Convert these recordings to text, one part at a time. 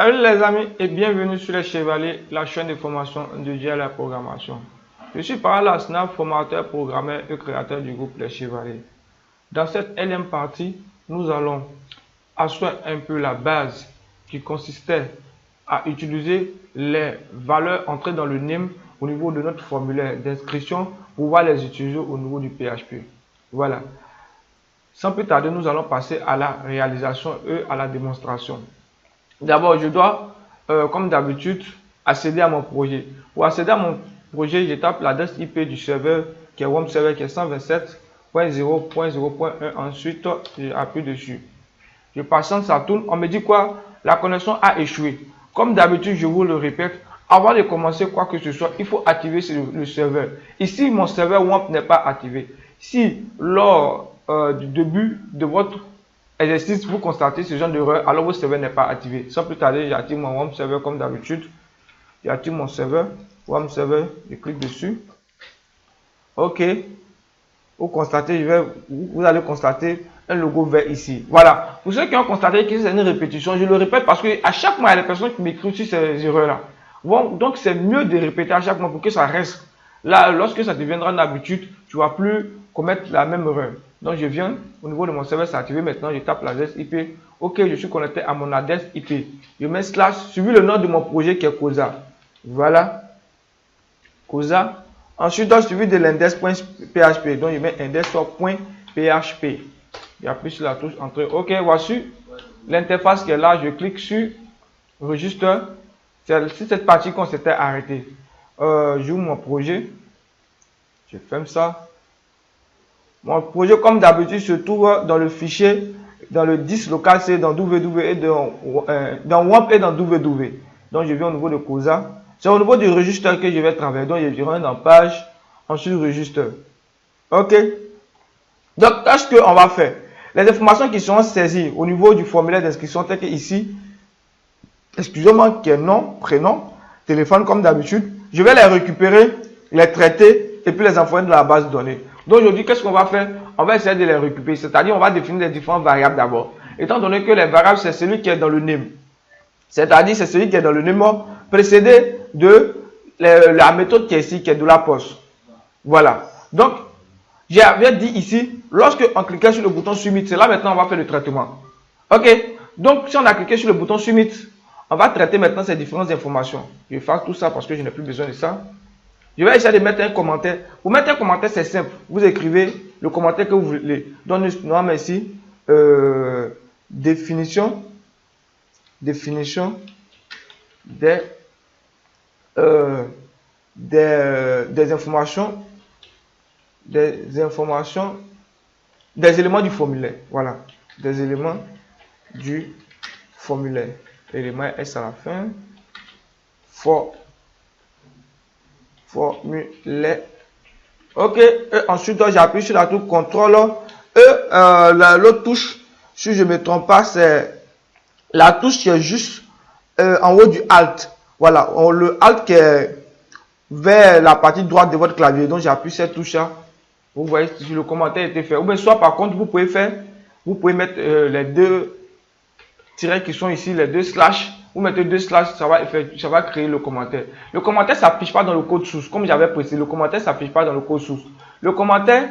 Salut les amis et bienvenue sur les Chevaliers, la chaîne de formation dédiée à la programmation. Je suis par là Snap, formateur, programmeur et créateur du groupe Les Chevaliers. Dans cette énième partie, nous allons asseoir un peu la base qui consistait à utiliser les valeurs entrées dans le NIM au niveau de notre formulaire d'inscription pour pouvoir les utiliser au niveau du PHP. Voilà. Sans plus tarder, nous allons passer à la réalisation et à la démonstration. D'abord, je dois, comme d'habitude, accéder à mon projet. Pour accéder à mon projet, je tape l'adresse IP du serveur qui est WOM serveur qui est 127.0.0.1. Ensuite, j'appuie dessus. Je patiente, ça tourne. On me dit quoi? La connexion a échoué. Comme d'habitude, je vous le répète, avant de commencer quoi que ce soit, il faut activer le serveur. Ici, mon serveur WOMP n'est pas activé. Si lors du début de votre exercice, vous constatez ce genre d'erreur, alors votre serveur n'est pas activé. Sans plus tarder, j'active mon WOMP serveur comme d'habitude. J'active mon serveur, WOMP serveur, je clique dessus. OK. Vous allez constater un logo vert ici. Voilà. Pour ceux qui ont constaté que c'est une répétition, je le répète parce que à chaque mois, il y a des personnes qui m'écrivent sur ces erreurs-là. Bon, donc c'est mieux de répéter à chaque mois pour que ça reste. Là, lorsque ça deviendra une habitude, tu ne vas plus commettre la même erreur. Donc, je viens au niveau de mon serveur, c'est activé. Maintenant, je tape l'adresse IP. OK, je suis connecté à mon adresse IP. Je mets slash, suivi le nom de mon projet qui est Cosa. Voilà. Cosa. Ensuite, suivi de l'index.php. Donc, je mets index.php. J'appuie sur la touche Entrée. OK, voici l'interface qui est là. Je clique sur Registre. C'est cette partie qu'on s'était arrêté. J'ouvre mon projet. Je ferme ça. Mon projet, comme d'habitude, se trouve dans le fichier, dans le disque local, c'est dans www et dans WOMP et dans www. Donc, je viens au niveau de Cosa. C'est au niveau du registre que je vais travailler. Donc, je rentre dans page, ensuite registre. OK. Donc, ce qu'on va faire. Les informations qui seront saisies au niveau du formulaire d'inscription, tel que ici, excusez-moi, qui est nom, prénom, téléphone, comme d'habitude, je vais les récupérer, les traiter et puis les envoyer dans la base de données. Donc aujourd'hui, qu'est-ce qu'on va faire? On va essayer de les récupérer, c'est-à-dire on va définir les différentes variables d'abord. Étant donné que les variables, c'est celui qui est dans le name. C'est-à-dire c'est celui qui est dans le name précédé de la méthode qui est ici, qui est de la poste. Voilà. Donc, j'avais dit ici, lorsque on cliquait sur le bouton Submit, c'est là maintenant on va faire le traitement. OK. Donc, si on a cliqué sur le bouton Submit, on va traiter maintenant ces différentes informations. Je vais faire tout ça parce que je n'ai plus besoin de ça. Je vais essayer de mettre un commentaire. Pour mettre un commentaire, c'est simple. Vous écrivez le commentaire que vous voulez. Donc, nous avons ici définition des informations, des éléments du formulaire. Voilà. Des éléments du formulaire. Élément S à la fin. Formulaire. OK. Et ensuite, j'appuie sur la touche CTRL. Et l'autre touche, si je ne me trompe pas, c'est la touche qui est juste en haut du Alt. Voilà. Le Alt qui est vers la partie droite de votre clavier. Donc, j'appuie cette touche-là. Vous voyez si le commentaire a été fait. Ou bien soit par contre, vous pouvez mettre les deux tirets qui sont ici, les deux slash. Vous mettez deux slash, ça va créer le commentaire. Le commentaire ne s'affiche pas dans le code source. Comme j'avais précisé, le commentaire ne s'affiche pas dans le code source. Le commentaire ne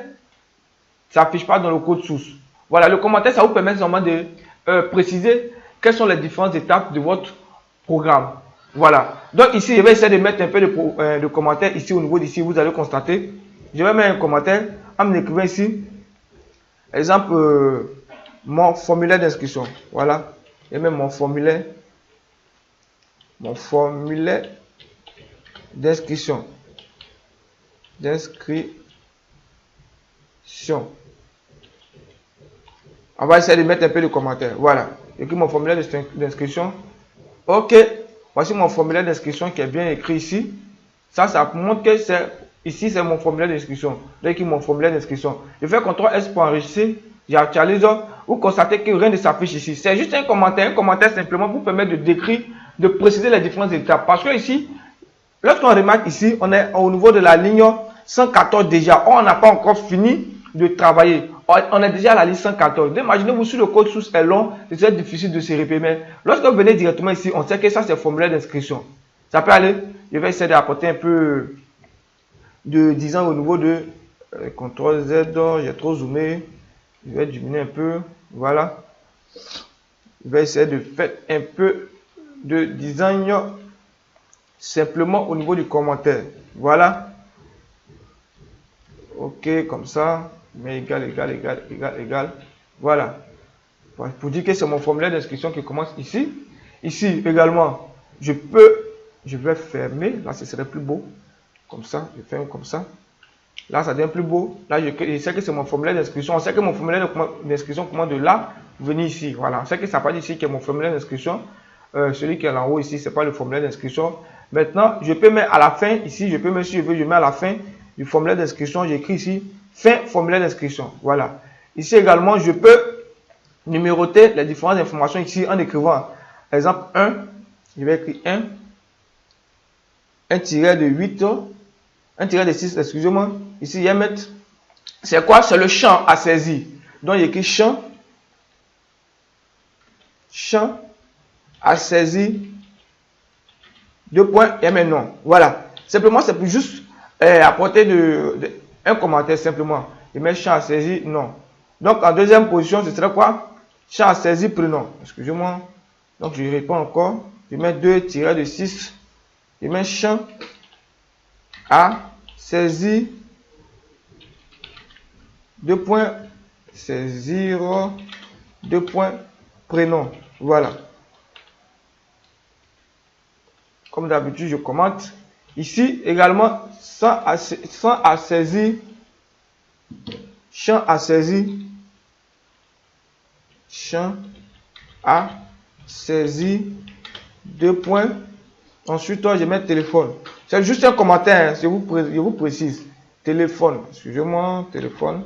s'affiche pas dans le code source. Voilà, le commentaire, ça vous permet seulement de préciser quelles sont les différentes étapes de votre programme. Voilà. Donc ici, je vais essayer de mettre un peu de commentaires ici au niveau d'ici. Vous allez constater. Je vais mettre un commentaire en m'écrivant ici. Exemple, mon formulaire d'inscription. Voilà. Je mets mon formulaire d'inscription. On va essayer de mettre un peu de commentaires. Voilà. Écris mon formulaire d'inscription. OK. Voici mon formulaire d'inscription qui est bien écrit ici. Ça montre que ici, c'est mon formulaire d'inscription. J'écris mon formulaire d'inscription. Je fais CTRL S pour enregistrer. J'actualise. Vous constatez que rien ne s'affiche ici. C'est juste un commentaire. Un commentaire simplement vous permet de décrire, de préciser les différentes étapes. Parce que ici, lorsqu'on remarque ici, on est au niveau de la ligne 114 déjà. On n'a pas encore fini de travailler. on est déjà à la ligne 114. Imaginez-vous, si le code source est long, c'est difficile de se repérer. Mais lorsque vous venez directement ici, on sait que ça, c'est le formulaire d'inscription. Ça peut aller. Je vais essayer d'apporter un peu de, disons, au niveau de CTRL Z. J'ai trop zoomé. Je vais diminuer un peu. Voilà. Je vais essayer de faire un peu de design simplement au niveau du commentaire. Voilà. Ok, comme ça. Mais égal, égal, égal, égal, égal. Voilà. Pour dire que c'est mon formulaire d'inscription qui commence ici. Ici également, je vais fermer. Là, ce serait plus beau. Comme ça, je ferme comme ça. Là, ça devient plus beau. Là, je sais que c'est mon formulaire d'inscription. On sait que mon formulaire d'inscription commence de là, venir ici. Voilà. On sait que ça pas ici que mon formulaire d'inscription. Celui qui est en haut ici, c'est pas le formulaire d'inscription. Maintenant, je peux mettre à la fin ici. Je peux mettre, si je veux, je mets à la fin du formulaire d'inscription. J'écris ici fin formulaire d'inscription. Voilà. Ici également, je peux numéroter les différentes informations ici en écrivant. Par exemple, 1. Je vais écrire 1. 1 tiré de 8. 1 tiré de 6, excusez-moi. Ici, il y a mettre. C'est quoi? C'est le champ à saisir. Donc, il écrit champ. Champ à saisir. 2 points et maintenant. Voilà. Simplement, c'est pour juste apporter un commentaire simplement. Je mets champ à saisir, non. Donc, en deuxième position, ce serait quoi? Champ à saisir, prénom. Excusez-moi. Donc, je réponds encore. Je mets 2 tiré de 6. Je mets champ à saisir. 2 points. Saisir. 2 points. Prénom. Voilà. Comme d'habitude, je commente. Ici, également, sans à saisir. Champ à saisir. Champ à saisir. 2 points. Ensuite, je mets téléphone. C'est juste un commentaire, hein, je vous précise. Téléphone. Excusez-moi, téléphone.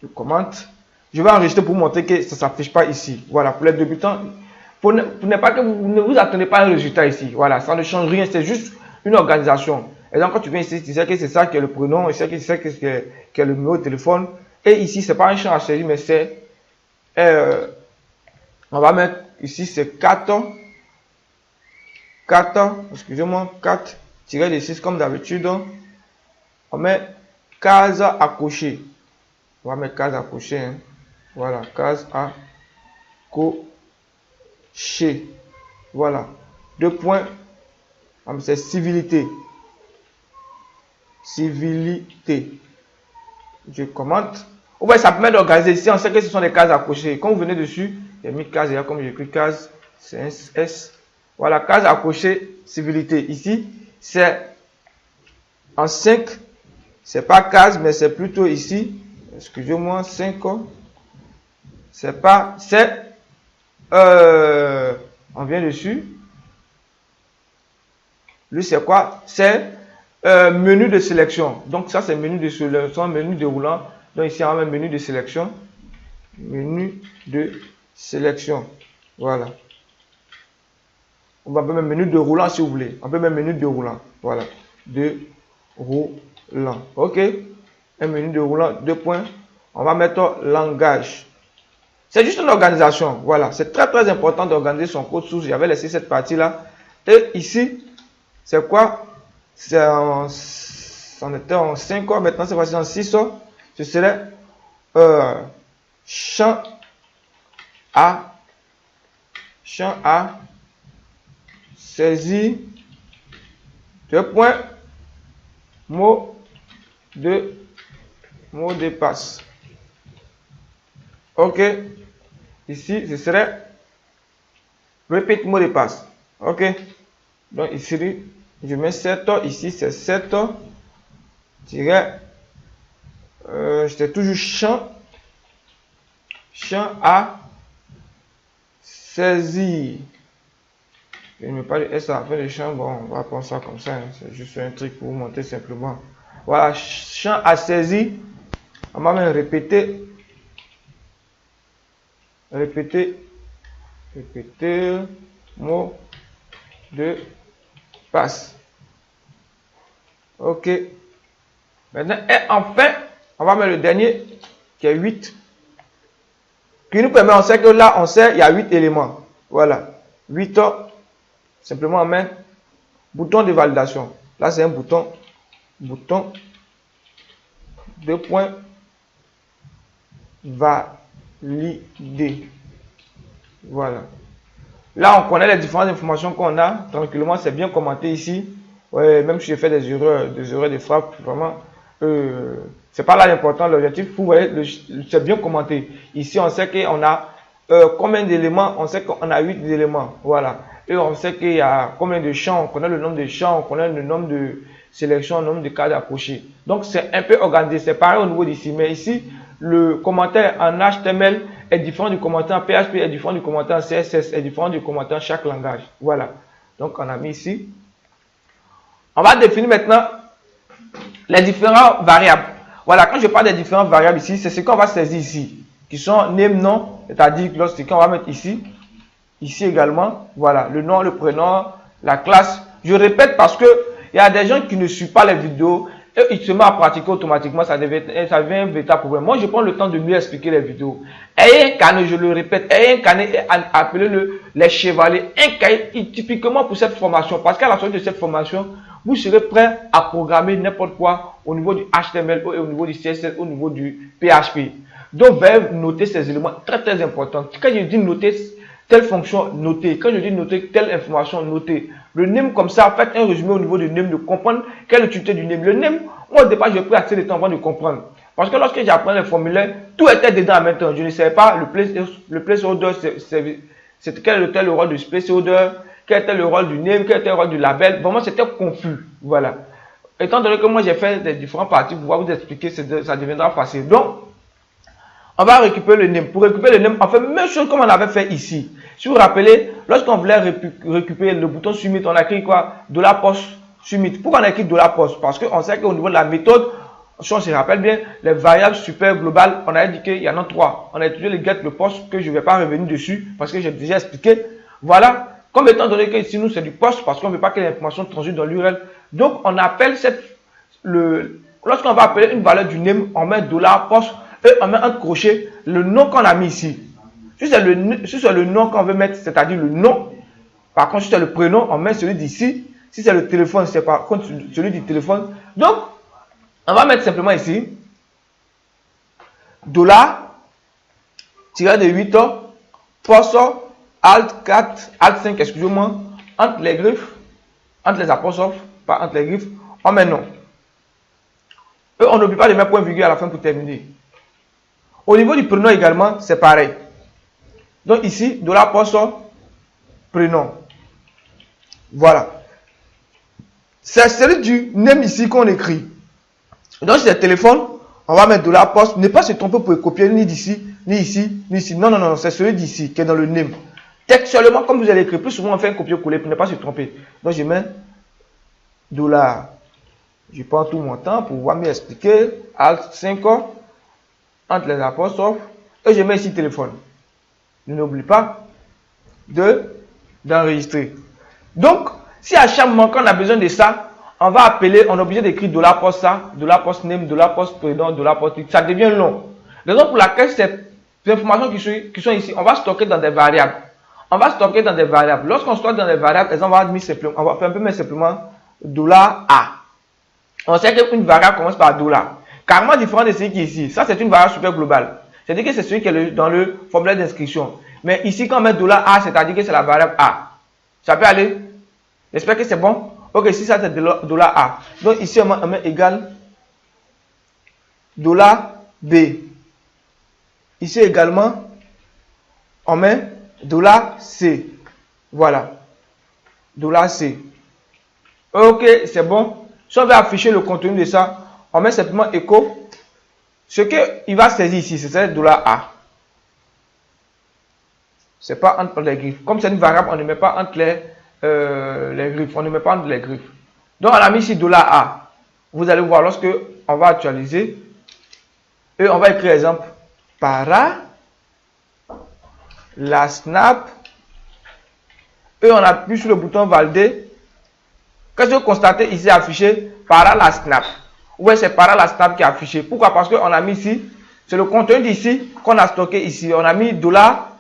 Je commente. Je vais enregistrer pour montrer que ça ne s'affiche pas ici. Voilà, pour les débutants. Pour ne pas que vous ne vous attendez pas à un résultat ici. Voilà, ça ne change rien, c'est juste une organisation. Et donc, quand tu viens ici, tu sais que c'est ça qui est le prénom, tu sais que c'est ça qui est le numéro de téléphone. Et ici, ce n'est pas un champ à saisir, mais c'est. On va mettre ici, c'est 4. 4, excusez-moi, 4 tiré de 6 comme d'habitude. On met case à cocher. On va mettre case à cocher. Hein. Voilà, case à cocher. Voilà. 2 points. C'est civilité. Civilité. Je commente. Ouais, ça permet d'organiser. Ici, on sait que ce sont des cases à cocher. Quand vous venez dessus, j'ai mis case, et comme j'ai écrit case, c'est un S. Voilà, case à cocher, civilité. Ici, c'est en 5. C'est pas case, mais c'est plutôt ici. Excusez-moi, 5. C'est pas. C'est. On vient dessus. Lui, c'est quoi? C'est menu de sélection. Donc, ça, c'est menu de sélection, menu déroulant. Donc, ici, on a un menu de sélection. Menu de sélection. Voilà. On va mettre menu de roulant si vous voulez. On peut mettre menu de roulant. Voilà. De roulant. OK. Un menu de roulant. 2 points. On va mettre langage. C'est juste une organisation. Voilà. C'est très très important d'organiser son code source. J'avais laissé cette partie-là. Et ici, c'est quoi? On était en 5 heures. Maintenant, c'est passé en 6 heures. Ce serait champ à saisir 2 points mot de passe. OK. Ici, ce serait répète mot de passe. OK. Donc ici, je mets 7. Ici, c'est 7. J'étais toujours champ à saisir. Je ne mets pas le S à la fin du champ. Bon, on va prendre ça comme ça. Hein. C'est juste un truc pour vous montrer simplement. Voilà, champ à saisir. On va même répéter. Répéter mot de passe. OK. Maintenant, et enfin, On va mettre le dernier qui est 8. Qui nous permet, on sait que là, on sait, il y a 8 éléments. Voilà. 8, simplement on met bouton de validation. Là, c'est un bouton. Bouton. 2 points. Valider. Voilà. Là, on connaît les différentes informations qu'on a. Tranquillement, c'est bien commenté ici. Ouais, même si j'ai fait des erreurs de frappe, vraiment, c'est pas là l'important. L'objectif, vous voyez, c'est bien commenté. Ici, on sait qu'on a combien d'éléments. On sait qu'on a 8 éléments. Voilà. Et on sait qu'il y a combien de champs. On connaît le nombre de champs. On connaît le nombre de sélections, le nombre de cas approchés. Donc, c'est un peu organisé. C'est pareil au niveau d'ici. Mais ici, le commentaire en HTML est différent du commentaire en PHP, est différent du commentaire en CSS, est différent du commentaire en chaque langage. Voilà. Donc, on a mis ici. On va définir maintenant les différentes variables. Voilà, quand je parle des différentes variables ici, c'est ce qu'on va saisir ici, qui sont name, nom, c'est-à-dire lorsqu'on va mettre ici, ici également, voilà, le nom, le prénom, la classe. Je répète parce que il y a des gens qui ne suivent pas les vidéos et ils se mettent à pratiquer automatiquement, ça devient un véritable problème. Moi, je prends le temps de mieux expliquer les vidéos. Ayez un carnet, je le répète, ayez un carnet, appelez-le les chevaliers, un cahier typiquement pour cette formation, parce qu'à la sortie de cette formation, vous serez prêt à programmer n'importe quoi au niveau du HTML, au niveau du CSS, au niveau du PHP. Donc, veuillez noter ces éléments très très importants. Quand je dis noter telle fonction, noter. Quand je dis noter telle information, noter. Le name comme ça, faites un résumé au niveau du name, de comprendre quelle est l'utilité du name. Le name, moi au départ, j'ai pris assez de temps avant de comprendre. Parce que lorsque j'apprends les formulaires, tout était dedans en même temps. Je ne savais pas le placeholder, quel était le rôle du placeholder, quel était le rôle du name, quel était le rôle du label. Vraiment, c'était confus. Voilà. Étant donné que moi, j'ai fait des différentes parties pour pouvoir vous expliquer, ça deviendra facile. Donc, on va récupérer le name. Pour récupérer le name, on fait la même chose comme on avait fait ici. Si vous vous rappelez, lorsqu'on voulait récupérer le bouton submit, on a écrit quoi? $post submit. Pourquoi on a écrit $post? Parce qu'on sait qu'au niveau de la méthode, si on se rappelle bien, les variables super globales, on a dit qu'il y en a 3. On a utilisé le get, le post, que je ne vais pas revenir dessus parce que j'ai déjà expliqué. Voilà. Comme étant donné que ici, nous, c'est du post parce qu'on ne veut pas que l'information transite dans l'URL. Donc, on appelle lorsqu'on va appeler une valeur du name, on met $post et on met entre crochets le nom qu'on a mis ici. Si c'est le nom qu'on veut mettre, c'est-à-dire le nom, par contre, si c'est le prénom, on met celui d'ici. Si c'est le téléphone, c'est par contre celui du téléphone. Donc, on va mettre simplement ici $-8 post alt 4 alt 5, excusez-moi, entre les griffes, entre les apostrophes, pas entre les griffes, on met non. Et on n'oublie pas de mettre point virgule à la fin pour terminer. Au niveau du prénom également, c'est pareil. Donc ici, $post prénom. Voilà. C'est celui du name ici qu'on écrit. Donc si c'est téléphone, on va mettre $post. Ne pas se tromper pour copier ni d'ici, ni ici, ni ici. Non, non, non, c'est celui d'ici qui est dans le name. Textuellement, comme vous allez écrire, plus souvent on fait un copier-coller pour ne pas se tromper. Donc je mets $. Je prends tout mon temps pour pouvoir mieux expliquer. Alt 5 entre les apostrophes. Et je mets ici téléphone. N'oublie pas d'enregistrer. Donc, si à chaque moment qu'on a besoin de ça, on va appeler, on est obligé d'écrire $post ça, $post name, $post prénom, $post titre. Ça devient long. Raison pour laquelle ces informations qui sont ici, on va stocker dans des variables. On va stocker dans des variables. Lorsqu'on stocke dans des variables, on va mettre simplement $a. On sait qu'une variable commence par $. Carrément différent de celui qui est ici. Ça, c'est une variable super globale. C'est-à-dire que c'est celui qui est dans le formulaire d'inscription. Mais ici, quand on met $a, c'est-à-dire que c'est la variable a. Ça peut aller? J'espère que c'est bon. Ok, ici, ça c'est $a. Donc ici, on met égal $b. Ici également, on met $c. Voilà. $c. Ok, c'est bon. Si on veut afficher le contenu de ça, on met simplement écho. Ce qu'il va saisir ici, c'est $a. C'est pas entre les griffes. Comme c'est une variable, on ne met pas entre les griffes. On ne met pas entre les griffes. Donc, on a mis ici $a. Vous allez voir, lorsque on va actualiser, et on va écrire exemple, para la snap, et on appuie sur le bouton valider. Qu'est-ce que vous constatez ici affiché? Para la snap. Ouais, c'est par là la snap qui est affichée. Pourquoi? Parce qu'on a mis ici, c'est le contenu d'ici qu'on a stocké ici. On a mis dollar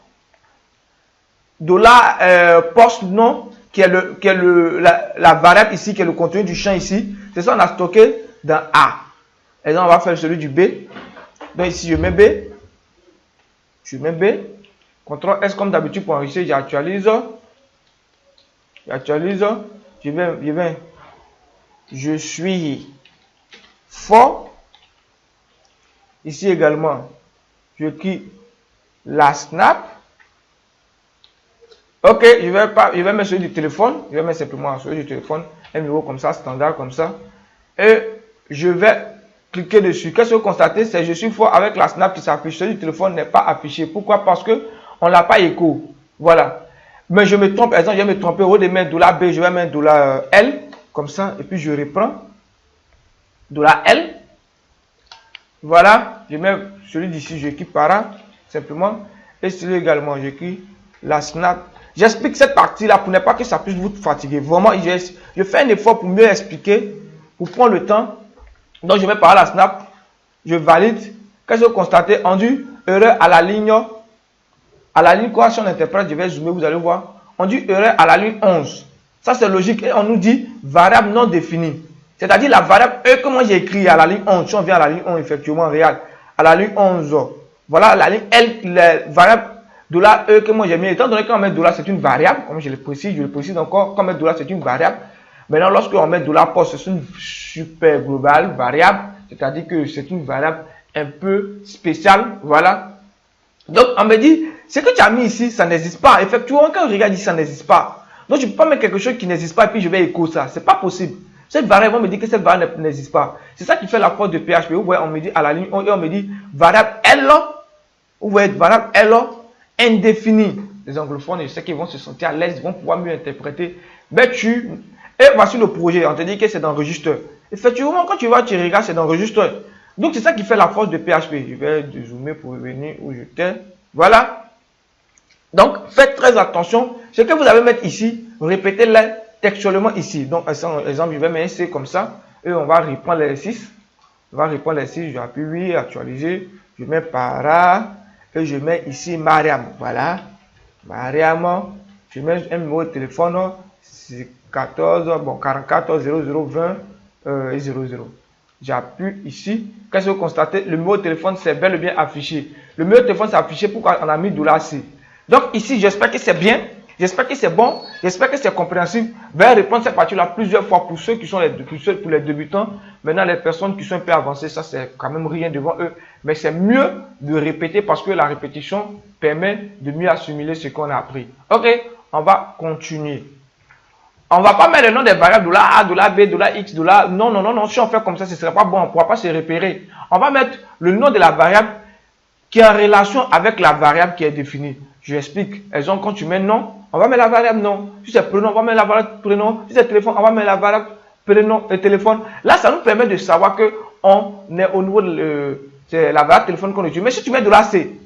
post nom qui est, la variable ici, qui est le contenu du champ ici. C'est ça on a stocké dans A. Et là, on va faire celui du B. Donc ici, je mets B. Je mets B. CTRL S comme d'habitude pour enregistrer, j'actualise. J'actualise. Je suis fort. Ici également, je clique la snap. Ok, je vais mettre celui du téléphone. Je vais mettre simplement celui du téléphone. Un numéro comme ça, standard comme ça. Et je vais cliquer dessus. Qu'est-ce que vous constatez? C'est je suis fort avec la snap qui s'affiche. Celui du téléphone n'est pas affiché. Pourquoi? Parce que on l'a pas écho. Voilà. Mais je me trompe. Par exemple, je vais me tromper. Au lieu de mettre $B, je vais mettre $L. Comme ça. Et puis je reprends. $L. Voilà. Je mets celui d'ici. Je clique par là. Simplement. Et celui également. Je clique la snap. J'explique cette partie-là pour ne pas que ça puisse vous fatiguer. Vraiment, je fais un effort pour mieux expliquer. Pour prendre le temps. Donc, je vais par la snap. Je valide. Qu'est-ce que vous constatez? On dit erreur à la ligne. À la ligne quoi, si on interprète, je vais zoomer, vous allez voir. On dit erreur à la ligne 11. Ça, c'est logique. Et on nous dit variable non définie. C'est-à-dire la variable E que moi j'ai écrit à la ligne 11. Si on vient à la ligne 11, effectivement, regarde. À la ligne 11. Voilà la ligne L, la variable $E que moi j'ai mis. Étant donné qu'on met $, c'est une variable. Comme je le précise encore. Quand on met $, c'est une variable. Maintenant, lorsqu'on met $post, c'est une super globale variable. C'est-à-dire que c'est une variable un peu spéciale. Voilà. Donc, on me dit, ce que tu as mis ici, ça n'existe pas. Effectivement, quand je regarde ici, ça n'existe pas. Donc, je ne peux pas mettre quelque chose qui n'existe pas et puis je vais écho ça. C'est pas possible. Cette variable, on me dit que cette variable n'existe pas. C'est ça qui fait la force de PHP. Vous voyez, on me dit à la ligne 1, et on me dit variable L. Vous voyez, variable L indéfinie. Les anglophones, je sais qu'ils vont se sentir à l'aise, ils vont pouvoir mieux interpréter. Mais et voici le projet. On te dit que c'est dans registre. Effectivement, quand tu vas, tu regardes, c'est dans registre. Donc, c'est ça qui fait la force de PHP. Je vais zoomer pour revenir où j'étais. Voilà. Donc, faites très attention. Ce que vous allez mettre ici, répétez-le textuellement ici. Donc, par exemple, je vais mettre C comme ça. Et on va reprendre l'exercice. On va reprendre l'exercice. J'appuie oui, actualiser. Je mets para. Et je mets ici Mariam. Voilà. Mariam. Je mets un numéro de téléphone. C'est 44 0020 et 00. J'appuie ici. Qu'est-ce que vous constatez? Le numéro de téléphone c'est bel et bien affiché. Le numéro de téléphone c'est affiché pourquoi on a mis $C. Donc ici, j'espère que c'est bien. J'espère que c'est bon. J'espère que c'est compréhensible. Je vais répondre cette partie-là plusieurs fois pour ceux qui sont pour les débutants. Maintenant, les personnes qui sont un peu avancées, ça c'est quand même rien devant eux. Mais c'est mieux de répéter parce que la répétition permet de mieux assimiler ce qu'on a appris. Ok, on va continuer. On ne va pas mettre le nom des variables $A, $B, $X, Non. Si on fait comme ça, ce ne serait pas bon. On ne pourra pas se repérer. On va mettre le nom de la variable qui est en relation avec la variable qui est définie. Je explique. Exemple, quand tu mets nom, on va mettre la variable nom. Si c'est prénom, on va mettre la variable prénom. Si c'est téléphone, on va mettre la variable prénom et téléphone. Là, ça nous permet de savoir que on est au niveau de la variable téléphone qu'on utilise. Mais si tu mets $C,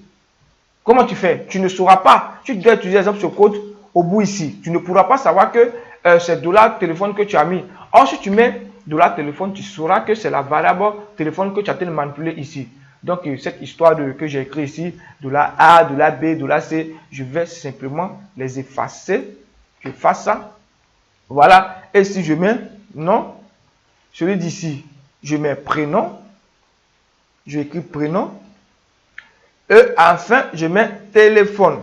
comment tu fais? Tu ne sauras pas. Tu dois utiliser exemple ce code au bout ici. Tu ne pourras pas savoir que c'est $téléphone que tu as mis. Or, si tu mets $téléphone, tu sauras que c'est la variable téléphone que tu as manipulé ici. Donc, cette histoire que j'ai écrit ici, $A, $B, $C, je vais simplement les effacer. Je fasse ça. Voilà. Et si je mets nom, celui d'ici, je mets prénom. Je écris prénom. Et enfin, je mets téléphone.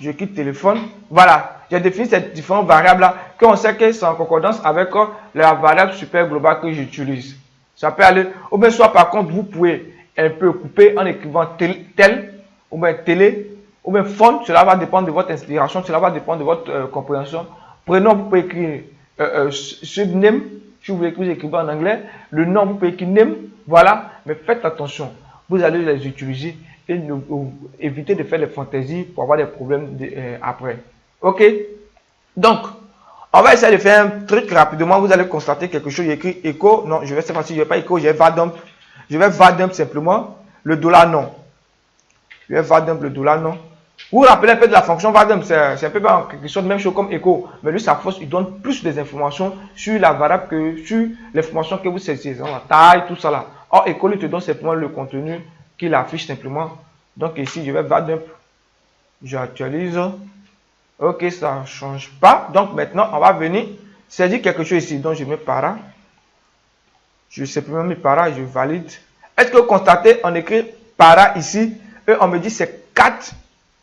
Je quitte téléphone. Voilà. J'ai défini ces différentes variables-là qu'on sait qu'elles sont en concordance avec la variable super globale que j'utilise. Ça peut aller. Ou bien soit par contre, vous pouvez un peu couper en écrivant tel, ou bien télé, ou bien font. Cela va dépendre de votre inspiration. Cela va dépendre de votre compréhension. Prénom, vous pouvez écrire subname. Si vous voulez que vous écrivez en anglais. Le nom, vous pouvez écrire name. Voilà. Mais faites attention. Vous allez les utiliser. Et éviter de faire des fantaisies pour avoir des problèmes après. Ok? Donc, on va essayer de faire un truc rapidement. Vous allez constater quelque chose. J'ai écrit echo. Non, je vais cette fois-ci, je ne vais pas echo. Je vais var-dump. Je vais var-dump simplement le $non. Je vais var-dump le $non. Vous vous rappelez un peu de la fonction Vadem, c'est un peu en quelque sorte même chose comme echo, mais lui sa force, il donne plus des informations sur la variable que sur l'information que vous saisissez, la taille, tout ça là. Or echo, il te donne simplement le contenu qu'il affiche simplement. Donc ici, je vais Vadem, j'actualise. Ok, ça ne change pas. Donc maintenant, on va venir saisir quelque chose ici. Donc je mets para. Je simplement mis para, je valide. Est-ce que vous constatez, on écrit para ici, et on me dit c'est 4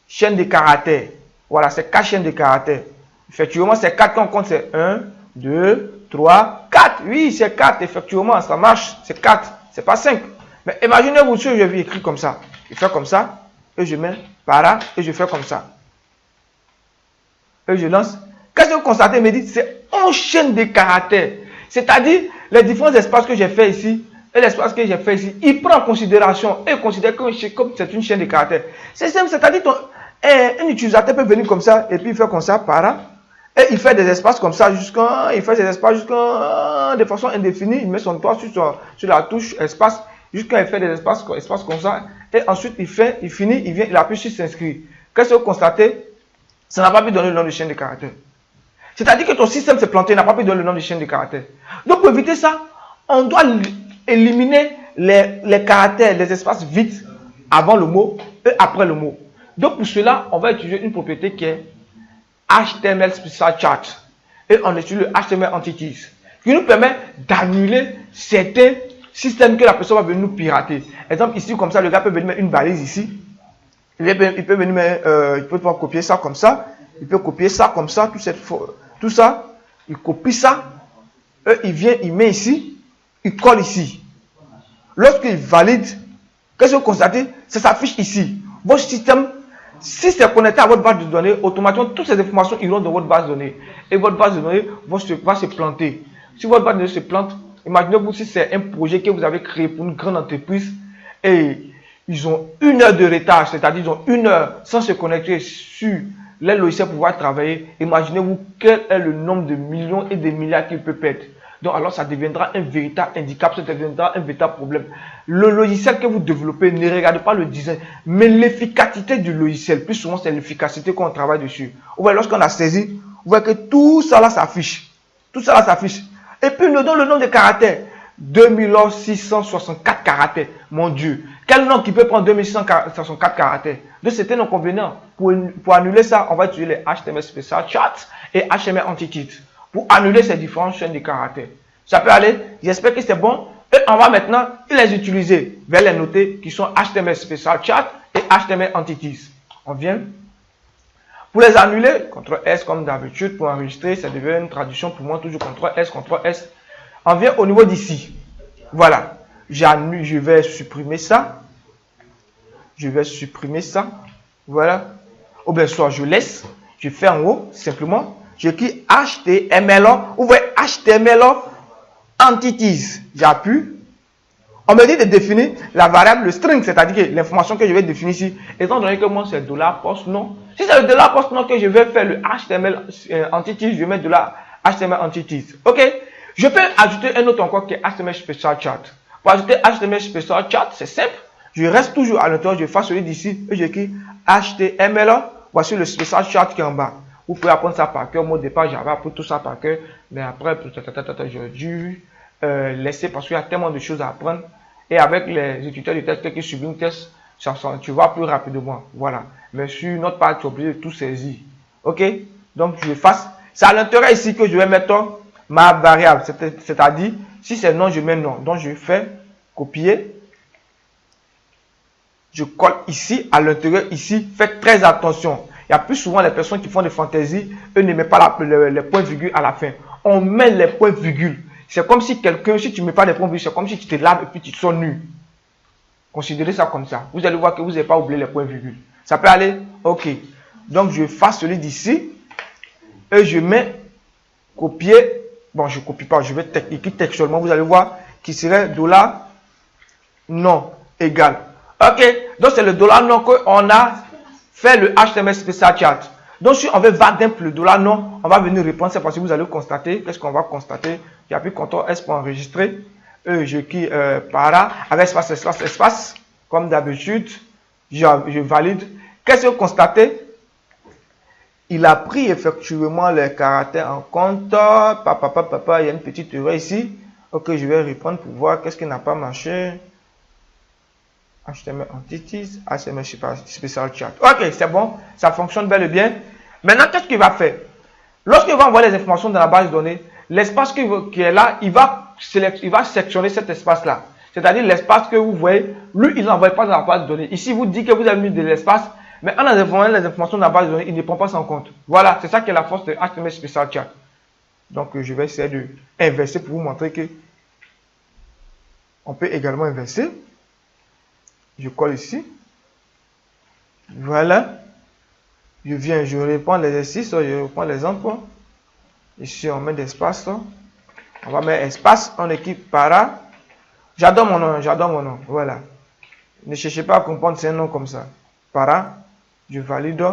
chaînes de caractères. Voilà, c'est 4 chaînes de caractères. Effectivement, c'est 4 qu'on compte, c'est 1, 2, 3, 4. Oui, c'est 4, effectivement, ça marche, c'est 4, c'est pas 5. Mais imaginez-vous si je vais écrire comme ça. Je fais comme ça, et je mets para, et je fais comme ça. Et je lance. Qu'est-ce que vous constatez? Me dit c'est 11 chaînes de caractères. C'est-à-dire, les différents espaces que j'ai fait ici, et l'espace que j'ai fait ici, il prend en considération et considère comme c'est une chaîne de caractères. C'est simple, c'est-à-dire un utilisateur peut venir comme ça et puis il fait comme ça, para, et il fait des espaces comme ça il fait des espaces jusqu'à de façon indéfinie, il met son doigt sur la touche espace jusqu'à il fait des espaces comme ça et ensuite il finit, il appuie sur s'inscrire. Qu'est-ce que vous constatez? Ça n'a pas pu donner le nom de chaîne de caractères. C'est-à-dire que ton système s'est planté, n'a pas pu donner le nom de chaîne de caractères. Donc pour éviter ça, on doit éliminer les caractères, les espaces vides avant le mot et après le mot. Donc pour cela, on va utiliser une propriété qui est HTML Special Chart. Et on utilise le HTML Entities, qui nous permet d'annuler certains systèmes que la personne va venir nous pirater. Exemple ici, comme ça, le gars peut venir mettre une balise ici. Il peut venir mettre, il peut pouvoir copier ça comme ça. Il peut copier ça comme ça, tout ça. Il copie ça. Il vient, il met ici. Il colle ici. Lorsqu'il valide, qu'est-ce que vous constatez? Ça s'affiche ici. Votre système, si c'est connecté à votre base de données, automatiquement, toutes ces informations iront dans votre base de données. Et votre base de données va se planter. Si votre base de données se plante, imaginez-vous si c'est un projet que vous avez créé pour une grande entreprise et ils ont 1 heure de retard, c'est-à-dire ils ont 1 heure sans se connecter sur les logiciels pour pouvoir travailler. Imaginez-vous quel est le nombre de millions et de milliards qu'il peut perdre. Donc alors ça deviendra un véritable handicap, ça deviendra un véritable problème. Le logiciel que vous développez, ne regardez pas le design, mais l'efficacité du logiciel. Plus souvent c'est l'efficacité qu'on travaille dessus. Vous voyez, lorsqu'on a saisi, vous voyez que tout ça là s'affiche. Tout ça là s'affiche. Et puis il nous donne le nom de caractères. 2664 caractères. Mon Dieu. Quel nom qui peut prendre 2664 caractères? Donc c'est un inconvénient. Pour annuler ça, on va utiliser les HTML Special Charts et HTML Entities. Pour annuler ces différentes chaînes de caractères. Ça peut aller. J'espère que c'est bon. Et on va maintenant les utiliser vers les noter qui sont HTML Special Chart et HTML Entities. On vient. Pour les annuler, CTRL S comme d'habitude. Pour enregistrer, ça devient une traduction pour moi. Toujours CTRL S, CTRL S. On vient au niveau d'ici. Voilà. J'annule, je vais supprimer ça. Je vais supprimer ça. Voilà. Ou bien soit je laisse. Je fais en haut, simplement. J'écris HTML. Vous voyez HTML Entities. J'appuie. On me dit de définir la variable, le string, c'est-à-dire l'information que je vais définir ici. Étant donné que moi c'est $post non. Si c'est le $post non que je vais faire le HTML Entities, je vais mettre de la HTML Entities. Ok. Je peux ajouter un autre encore qui est HTML Special Chart. Pour ajouter HTML Special Chart, c'est simple. Je reste toujours à l'intérieur, je fais celui d'ici et j'écris HTML. Voici le Special Chart qui est en bas. Vous pouvez apprendre ça par cœur. Au départ, j'avais appris tout ça par cœur. Mais après, j'ai dû laisser parce qu'il y a tellement de choses à apprendre. Et avec les éditeurs de texte qui subliment le test, tu vas plus rapidement. Voilà. Mais sur notre part, tu es obligé de tout saisir. Ok? Donc, je fasse. C'est à l'intérieur ici que je vais mettre ma variable. C'est-à-dire, si c'est non, je mets non. Donc, je fais copier. Je colle ici, à l'intérieur ici. Faites très attention. Il y a plus souvent les personnes qui font des fantaisies, eux ne mettent pas les points-virgules à la fin. On met les points-virgules. C'est comme si quelqu'un, si tu ne mets pas les points-virgules, c'est comme si tu te laves et puis tu sors nu. Considérez ça comme ça. Vous allez voir que vous n'avez pas oublié les points-virgules. Ça peut aller? Ok. Donc, je fasse celui d'ici. Et je mets copier. Bon, je ne copie pas. Je vais écrire textuellement. Vous allez voir qui serait $non égal. Ok. Donc, c'est le $non qu'on a fait le HTML Special Chart. Donc, si on veut vademp le $non, on va venir répondre. C'est parce que vous allez constater. Qu'est-ce qu'on va constater? J'appuie CTRL S pour enregistrer. Je clique para avec espace, espace, espace. Comme d'habitude, je valide. Qu'est-ce que vous constatez? Il a pris effectivement les caractères en compte. Papa, il y a une petite erreur ici. Ok, je vais reprendre pour voir qu'est-ce qui n'a pas marché. HTML entities, HTML special chat. Ok, c'est bon, ça fonctionne bel et bien. Maintenant, qu'est-ce qu'il va faire? Lorsqu'il va envoyer les informations dans la base de données, l'espace qui est là, il va sectionner cet espace-là. C'est-à-dire l'espace que vous voyez, lui, il n'envoie pas dans la base de données. Ici, vous dit que vous avez mis de l'espace, mais en envoyant les informations dans la base de données, il ne prend pas ça en compte. Voilà, c'est ça qui est la force de HTML special chat. Donc, je vais essayer de inverser pour vous montrer que on peut également inverser. Je colle ici. Voilà. Je viens, je reprends l'exercice, je reprends l'exemple. Ici, on met d'espace. On va mettre espace, on équipe para. J'adore mon nom, voilà. Ne cherchez pas à comprendre, c'est un nom comme ça. Para, je valide.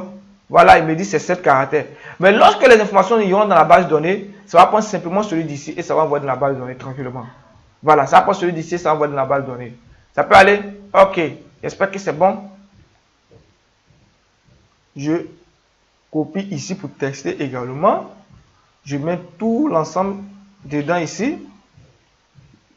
Voilà, il me dit c'est 7 caractères. Mais lorsque les informations iront dans la base de données, ça va prendre simplement celui d'ici et ça va envoyer dans la base de données tranquillement. Voilà, ça va prendre celui d'ici et ça va envoyer dans la base de données. Ça peut aller? Ok, j'espère que c'est bon. Je copie ici pour tester également. Je mets tout l'ensemble dedans ici.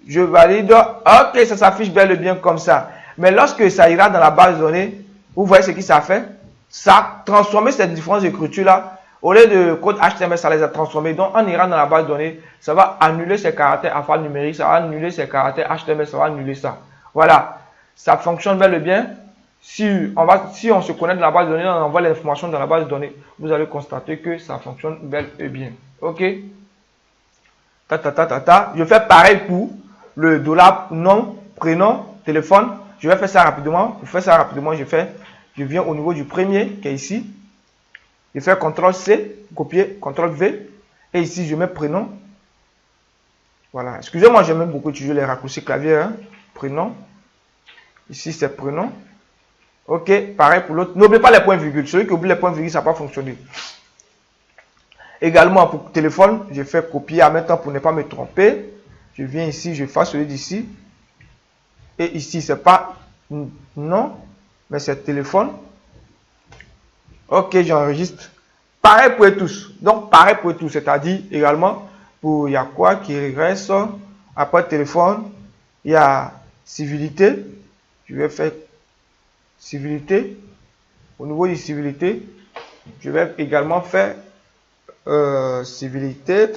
Je valide. Ok, ça s'affiche bel et bien comme ça. Mais lorsque ça ira dans la base de données, vous voyez ce que ça fait? Ça a transformé ces différentes écritures-là. Au lieu de code HTML, ça les a transformés. Donc, on ira dans la base de données. Ça va annuler ces caractères alphanumériques. Ça va annuler ces caractères HTML. Ça va annuler ça. Voilà. Ça fonctionne bel et bien. Si on se connecte dans la base de données, on envoie l'information dans la base de données, vous allez constater que ça fonctionne bel et bien. Ok? Je fais pareil pour le dollar nom, prénom, téléphone. Je vais faire ça rapidement. Pour faire ça rapidement, je viens au niveau du premier qui est ici. Je fais CTRL-C, copier, CTRL-V. Et ici, je mets prénom. Voilà. Excusez-moi, j'aime beaucoup utiliser les raccourcis clavier. Hein. Prénom. Ici, c'est prénom. Ok, pareil pour l'autre. N'oubliez pas les points virgules. Celui qui oublie les points virgules, ça n'a pas fonctionné. Également, pour téléphone, je fais copier en même temps pour ne pas me tromper. Je viens ici, je fais celui d'ici. Et ici, c'est pas non, mais c'est téléphone. Ok, j'enregistre. Pareil pour eux tous. Donc, pareil pour eux tous. C'est-à-dire, également, pour il y a quoi qui reste après téléphone, il y a civilité. Je vais faire civilité. Au niveau de civilité, je vais également faire civilité.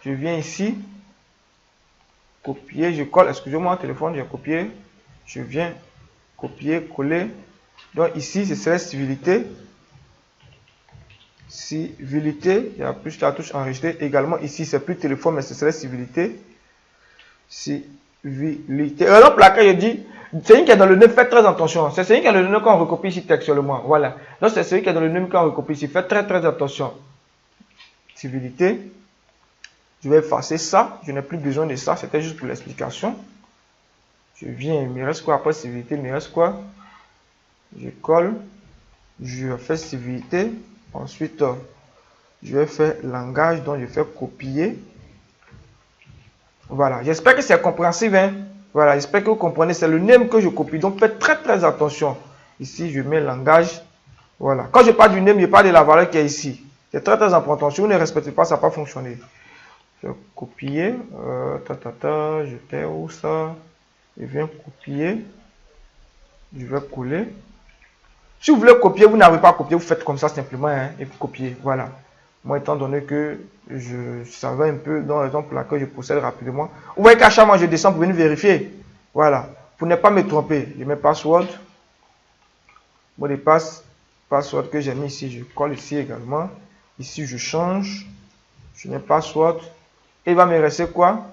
Je viens ici. Copier, je colle. Excusez-moi, téléphone, j'ai copié. Je viens copier, coller. Donc ici, ce serait civilité. Civilité. Il y a plus la touche enregistrée. Également, ici, c'est plus téléphone, mais ce serait civilité. Civilité. Alors, pour laquelle je dis, c'est celui qui est dans le nœud, faites très attention. C'est celui qui est dans le nœud qu'on recopie ici textuellement. Voilà. Donc, c'est celui qui est dans le nœud qu'on recopie ici. Faites très, très attention. Civilité. Je vais effacer ça. Je n'ai plus besoin de ça. C'était juste pour l'explication. Je viens. Il me reste quoi après civilité? Il me reste quoi? Je colle. Je fais civilité. Ensuite, je vais faire langage. Donc, je fais copier. Voilà. J'espère que c'est compréhensible. Hein? Voilà. J'espère que vous comprenez. C'est le name que je copie. Donc, faites très, très attention. Ici, je mets langage. Voilà. Quand je parle du name, je parle de la valeur qui est ici. C'est très, très important. Si vous ne respectez pas, ça ne va pas fonctionner. Je vais copier. J'étais où ça? Je viens copier. Je vais coller. Si vous voulez copier, vous n'arrivez pas à copier, vous faites comme ça simplement hein, et vous copiez. Voilà. Moi, étant donné que je savais un peu dans la raison pour laquelle je procède rapidement. Vous voyez qu'à chaque fois, je descends pour venir vérifier. Voilà. Pour ne pas me tromper, je mets password. Mot de passe. Password que j'ai mis ici, je colle ici également. Ici, je change. Je mets password. Et il va me rester quoi?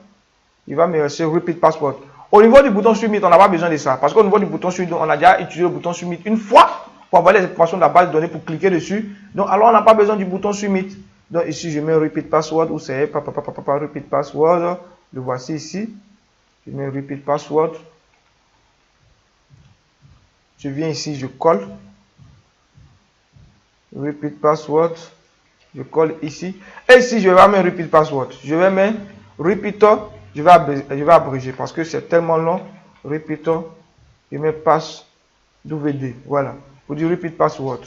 Il va me rester repeat password. Au niveau du bouton submit, on n'a pas besoin de ça. Parce qu'au niveau du bouton submit, on a déjà utilisé le bouton submit une fois pour avoir les informations de la base de données pour cliquer dessus. Donc, alors, on n'a pas besoin du bouton submit. Donc, ici, je mets repeat password où c'est repeat password. Le voici ici. Je mets repeat password. Je viens ici, je colle. Repeat password. Je colle ici. Et ici, je vais mettre repeat password. Je vais mettre repeat. Je vais abréger parce que c'est tellement long. Repeat. Je mets pass WD. Voilà. Vous dites repeat password.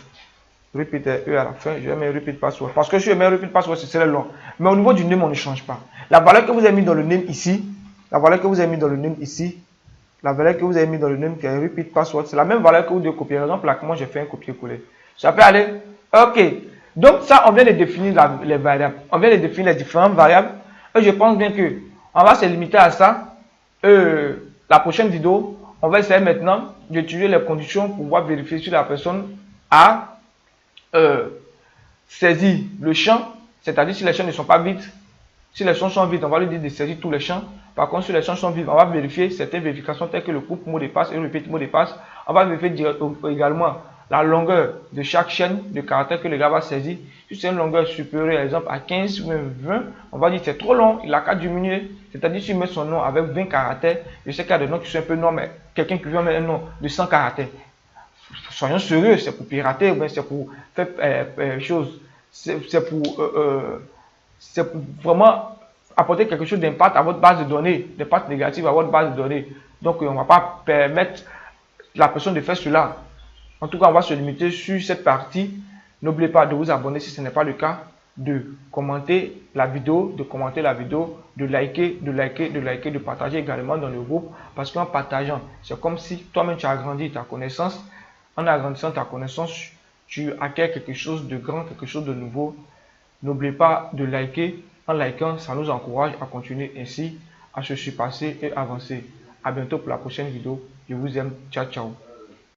Repeat E à la fin, je vais mettre repeat password. Parce que si je mets repeat password, c'est long. Mais au niveau du name, on ne change pas. La valeur que vous avez mis dans le name ici, la valeur que vous avez mis dans le name ici, la valeur que vous avez mis dans le name qui est repeat password, c'est la même valeur que vous devez copier. Par exemple, là, moi j'ai fait un copier-coller. Ça peut aller. Ok. Donc ça, on vient de définir les variables. On vient de définir les différentes variables. Et je pense bien que on va se limiter à ça. La prochaine vidéo, on va essayer maintenant d'utiliser les conditions pour pouvoir vérifier si la personne a saisir le champ, c'est-à-dire si les champs ne sont pas vides. Si les champs sont vides, on va lui dire de saisir tous les champs. Par contre, si les champs sont vides, on va vérifier certaines vérifications telles que le coupe mot de passe et le repeat mot de passe. On va vérifier également la longueur de chaque chaîne de caractères que le gars va saisir. Si c'est une longueur supérieure, par exemple, à 15 ou 20, on va dire c'est trop long, il a qu'à diminuer. C'est-à-dire, s'il met son nom avec 20 caractères, je sais qu'il y a des noms qui sont un peu longs, mais quelqu'un qui veut mettre un nom de 100 caractères. Soyons sérieux, c'est pour pirater, ou bien c'est pour faire chose. C'est pour vraiment apporter quelque chose d'impact à votre base de données, d'impact négatif à votre base de données. Donc, on ne va pas permettre la personne de faire cela. En tout cas, on va se limiter sur cette partie. N'oubliez pas de vous abonner si ce n'est pas le cas, de commenter la vidéo, de liker, de partager également dans le groupe. Parce qu'en partageant, c'est comme si toi-même tu as agrandi ta connaissance. En agrandissant ta connaissance, tu acquiers quelque chose de grand, quelque chose de nouveau. N'oubliez pas de liker. En likant, ça nous encourage à continuer ainsi, à se surpasser et avancer. À bientôt pour la prochaine vidéo. Je vous aime. Ciao, ciao.